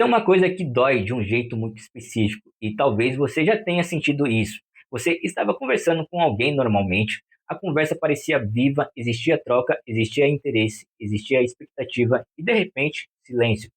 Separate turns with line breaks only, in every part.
Tem uma coisa que dói de um jeito muito específico, e talvez você já tenha sentido isso. Você estava conversando com alguém normalmente, a conversa parecia viva, existia troca, existia interesse, existia expectativa, e de repente, silêncio.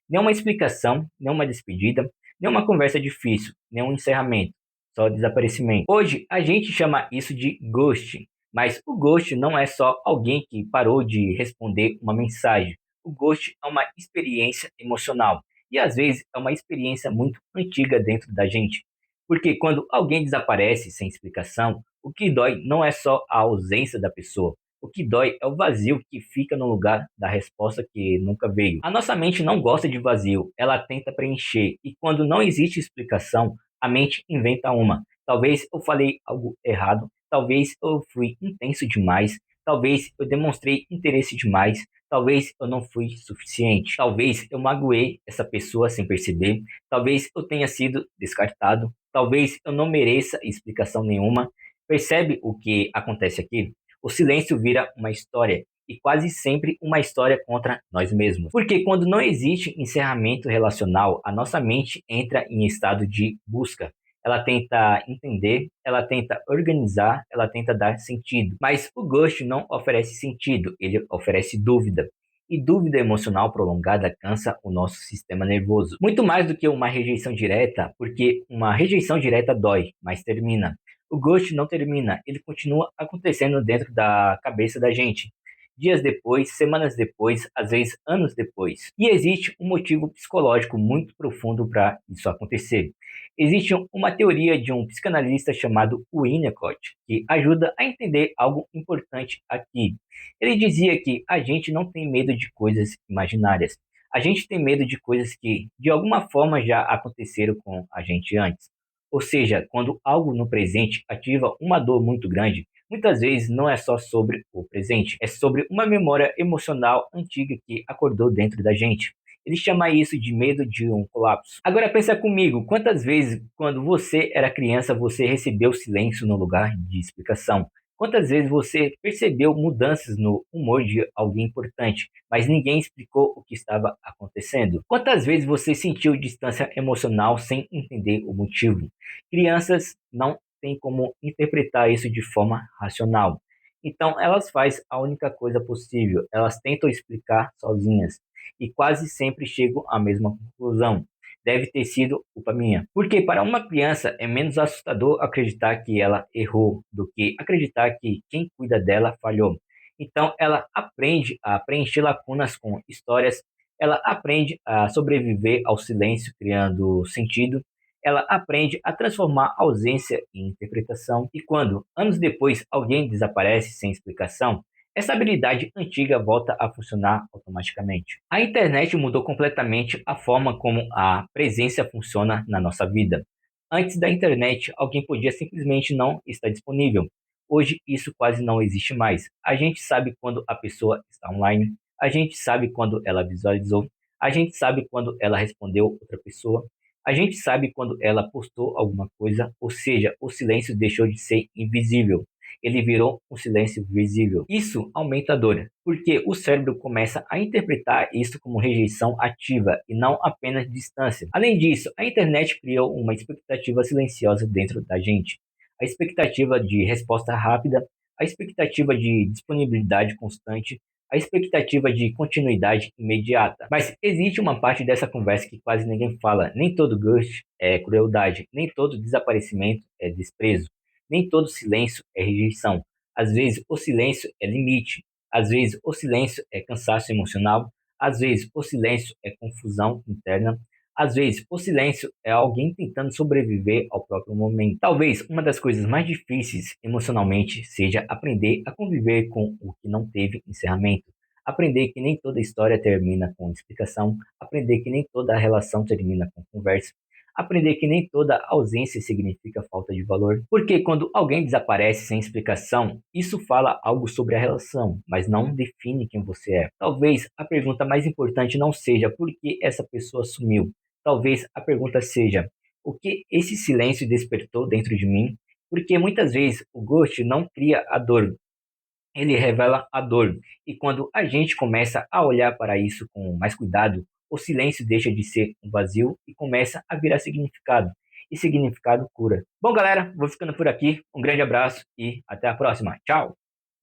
Nenhuma explicação, nenhuma despedida, nenhuma conversa difícil, nenhum encerramento, só desaparecimento. Hoje a gente chama isso de ghosting, mas o ghost não é só alguém que parou de responder uma mensagem. O ghost é uma experiência emocional e às vezes é uma experiência muito antiga dentro da gente. Porque quando alguém desaparece sem explicação, o que dói não é só a ausência da pessoa. O que dói é o vazio que fica no lugar da resposta que nunca veio. A nossa mente não gosta de vazio, ela tenta preencher. E quando não existe explicação, a mente inventa uma. Talvez eu falei algo errado, talvez eu fui intenso demais, talvez eu demonstrei interesse demais, talvez eu não fui suficiente, talvez eu magoei essa pessoa sem perceber, talvez eu tenha sido descartado, talvez eu não mereça explicação nenhuma. Percebe o que acontece aqui? O silêncio vira uma história, e quase sempre uma história contra nós mesmos. Porque quando não existe encerramento relacional, a nossa mente entra em estado de busca. Ela tenta entender, ela tenta organizar, ela tenta dar sentido. Mas o ghost não oferece sentido, ele oferece dúvida. E dúvida emocional prolongada cansa o nosso sistema nervoso. Muito mais do que uma rejeição direta, porque uma rejeição direta dói, mas termina. O ghost não termina, ele continua acontecendo dentro da cabeça da gente. Dias depois, semanas depois, às vezes anos depois. E existe um motivo psicológico muito profundo para isso acontecer. Existe uma teoria de um psicanalista chamado Winnicott, que ajuda a entender algo importante aqui. Ele dizia que a gente não tem medo de coisas imaginárias. A gente tem medo de coisas que, de alguma forma, já aconteceram com a gente antes. Ou seja, quando algo no presente ativa uma dor muito grande, muitas vezes não é só sobre o presente, é sobre uma memória emocional antiga que acordou dentro da gente. Ele chama isso de medo de um colapso. Agora pensa comigo, quantas vezes quando você era criança você recebeu silêncio no lugar de explicação? Quantas vezes você percebeu mudanças no humor de alguém importante, mas ninguém explicou o que estava acontecendo? Quantas vezes você sentiu distância emocional sem entender o motivo? Crianças não têm como interpretar isso de forma racional. Então, elas fazem a única coisa possível, elas tentam explicar sozinhas e quase sempre chegam à mesma conclusão. Deve ter sido culpa minha. Porque para uma criança é menos assustador acreditar que ela errou do que acreditar que quem cuida dela falhou. Então ela aprende a preencher lacunas com histórias, ela aprende a sobreviver ao silêncio, criando sentido, ela aprende a transformar ausência em interpretação. E quando, anos depois, alguém desaparece sem explicação, essa habilidade antiga volta a funcionar automaticamente. A internet mudou completamente a forma como a presença funciona na nossa vida. Antes da internet, alguém podia simplesmente não estar disponível. Hoje, isso quase não existe mais. A gente sabe quando a pessoa está online, a gente sabe quando ela visualizou, a gente sabe quando ela respondeu outra pessoa, a gente sabe quando ela postou alguma coisa, ou seja, o silêncio deixou de ser invisível, ele virou um silêncio visível. Isso aumenta a dor, porque o cérebro começa a interpretar isso como rejeição ativa e não apenas distância. Além disso, a internet criou uma expectativa silenciosa dentro da gente. A expectativa de resposta rápida, a expectativa de disponibilidade constante, a expectativa de continuidade imediata. Mas existe uma parte dessa conversa que quase ninguém fala. Nem todo ghost é crueldade, nem todo desaparecimento é desprezo. Nem todo silêncio é rejeição. Às vezes o silêncio é limite. Às vezes o silêncio é cansaço emocional. Às vezes o silêncio é confusão interna. Às vezes o silêncio é alguém tentando sobreviver ao próprio momento. Talvez uma das coisas mais difíceis emocionalmente seja aprender a conviver com o que não teve encerramento. Aprender que nem toda história termina com explicação. Aprender que nem toda relação termina com conversa. Aprender que nem toda ausência significa falta de valor. Porque quando alguém desaparece sem explicação, isso fala algo sobre a relação, mas não define quem você é. Talvez a pergunta mais importante não seja por que essa pessoa sumiu. Talvez a pergunta seja o que esse silêncio despertou dentro de mim. Porque muitas vezes o ghost não cria a dor, ele revela a dor. E quando a gente começa a olhar para isso com mais cuidado, o silêncio deixa de ser um vazio e começa a virar significado. E significado cura. Bom, galera, vou ficando por aqui. Um grande abraço e até a próxima. Tchau!